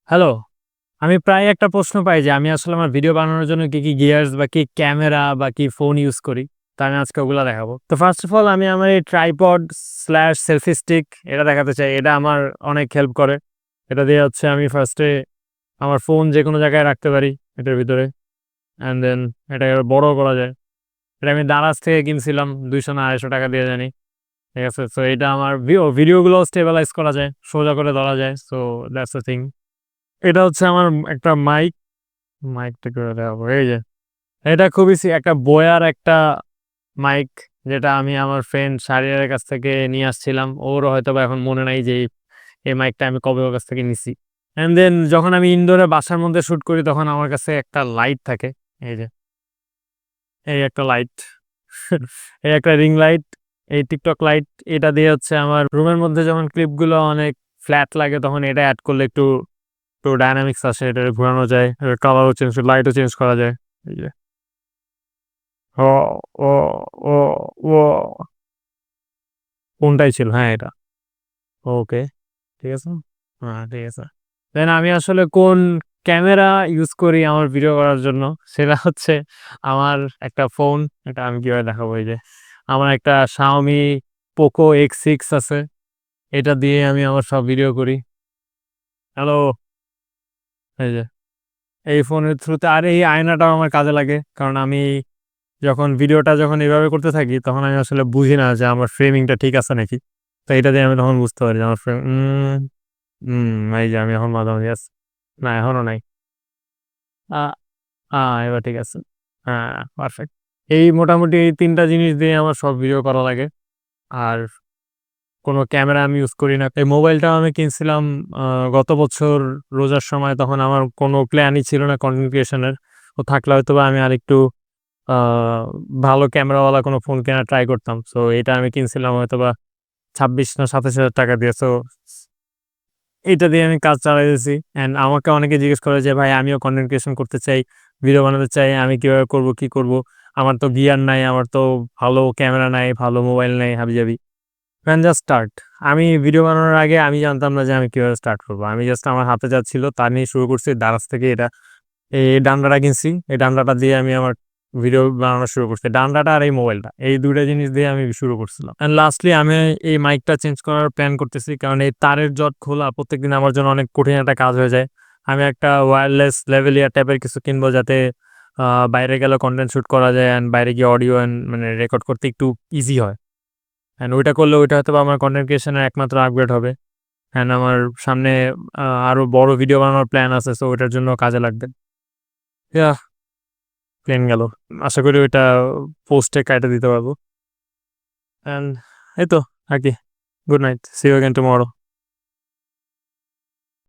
Hello. আমি প্রায় একটা প্রশ্ন পাই যে আমি আসলে আমার ভিডিও বানানোর জন্য কি গিয়ারস বা কি ক্যামেরা বা কি ফোন ইউজ করি। তো আমি আজকে ওগুলা দেখাবো। তো ফার্স্ট অফ অল আমি আমার এই ট্রাইপড স্ল্যাশ সেলফি স্টিক এটা দেখাতে চাই। এটা আমার অনেক হেল্প করে। এটা দিয়ে হচ্ছে আমি ফার্স্টে আমার ফোন যেকোনো জায়গায় রাখতে পারি এটার ভিতরে। অ্যান্ড দেন এটাকে বড়ও করা যায়। এটা আমি দারাজ থেকে কিনছিলাম ৳২০০ না ৳২৫০ দিয়ে জানি। ঠিক আছে? সো এটা আমার ভিডিওগুলোও স্টেবিলাইজ করা যায়। সোজা করে ধরা যায়। So that's the thing. এটা হচ্ছে আমার একটা মাইকটা করে দেখাবো। এই যে এটা খুবই একটা বোয়ার একটা মাইক যেটা আমি আমার ফ্রেন্ড শাহরিয়ারের কাছ থেকে নিয়ে আসছিলাম। ওরও হয়তোবা এখন মনে নাই যে এই মাইকটা আমি কবে ওর কাছ থেকে নিছি। অ্যান্ড দেন যখন আমি ইনডোরে বাসার মধ্যে শুট করি তখন আমার কাছে একটা লাইট থাকে। এই যে এই একটা লাইট, এই একটা রিং লাইট, এই টিকটক লাইট এটা দিয়ে হচ্ছে আমার রুমের মধ্যে যখন ক্লিপগুলো অনেক ফ্ল্যাট লাগে তখন এটা এড করলে একটু ডায়নামিক্স আসে। এটা ঘোরানো যায়। কালারও চেঞ্জ লাইটও চেঞ্জ করা যায়। এই যে ও, ও, ও, ও কোনটাই ছিল? হ্যাঁ, এটা। ওকে। ঠিক আছে? হ্যাঁ, ঠিক আছে। দেন আমি আসলে কোন ক্যামেরা ইউজ করি আমার ভিডিও করার জন্য সেটা হচ্ছে আমার একটা ফোন। এটা আমি কিভাবে দেখাবো? এই যে আমার একটা Xiaomi Poco X6 আছে। এটা দিয়ে আমি আমার সব ভিডিও করি। হ্যালো, এই যে এই ফোনের থ্রুতে আর এই আয়নাটাও আমার কাজে লাগে। কারণ আমি যখন ভিডিওটা এভাবে করতে থাকি তখন আমি আসলে বুঝি না যে আমার ফ্রেমিংটা ঠিক আছে নাকি। তো এটা দিয়ে আমি তখন বুঝতে পারি যে আমার ফ্রেম এই যে আমি এখন মাঝামাঝি আছি। না এখনো নাই। আ আ এবার ঠিক আছে। হ্যাঁ, পারফেক্ট। এই মোটামুটি এই ৩ টা জিনিস দিয়ে আমার সব ভিডিও করা লাগে। আর কোনো ক্যামেরা আমি ইউজ করি না। এই মোবাইলটাও আমি কিনছিলাম আ গত বছর রোজার সময়। তখন আমার কোনো প্ল্যানই ছিল না কনটেন্ট ক্রিয়েশন এর। তো থাকলে হয়তোবা আমি আরেকটু আ ভালো ক্যামেরাওয়ালা কোনো ফোন কেনার ট্রাই করতাম। সো এটা আমি কিনছিলাম হয়তোবা ২৬ না ৳২৭,০০০ দিয়ে। সো এইটা দিয়ে আমি কাজ চালাইতেছি। অ্যান্ড আমাকে অনেকে জিজ্ঞেস করে যে, "ভাই আমিও কনটেন্ট ক্রিয়েশন করতে চাই, ভিডিও বানাতে চাই। আমি কিভাবে করব, কি করব? আমার তো গিয়ার নাই, আমার তো ভালো ক্যামেরা নাই, ভালো মোবাইল নাই, হাবিজাবি।" Man just start. আমি ভিডিও বানানোর আগে আমি জানতাম না যে আমি কিভাবে স্টার্ট করব। আমি জাস্ট আমার হাতে যা ছিল তা নিয়ে শুরু করছি। দারাজ থেকে এটা এই ডান্ডাটা কিনছি। এই ডান্ডাটা দিয়ে আমি আমার ভিডিও বানানো শুরু করছি। ডান্ডাটা আর এই মোবাইলটা। এই ২ টা জিনিস দিয়ে আমি শুরু করছিলাম। অ্যান্ড লাস্টলি আমি এই মাইকটা চেঞ্জ করার প্ল্যান করতেছি। কারণ এই তারের জট খোলা প্রত্যেকদিন আমার জন্য অনেক কঠিন একটা কাজ হয়ে যায়। আমি একটা ওয়্যারলেস লেভেলিয়ার টাইপের কিছু কিনবো যাতে আ বাইরে গেলেও কনটেন্ট শুট করা যায় অ্যান্ড বাইরে গিয়ে অডিও মানে রেকর্ড করতে একটু ইজি হয়। অ্যান্ড ওইটা করলে ওইটা হয়তোবা আমার কনটেন্ট ক্রিয়েশন এর একমাত্র আপগ্রেড হবে। অ্যান্ড আমার সামনে আরো বড় ভিডিও বানানোর প্ল্যান আছে। সো ওইটার জন্য কাজে লাগবে। ইয়াহ! প্লেন গেল। আশা করি ওইটা পোস্টে কাইটা দিতে পারবো। অ্যান্ড এই তো আরকি। Good night. See you again tomorrow.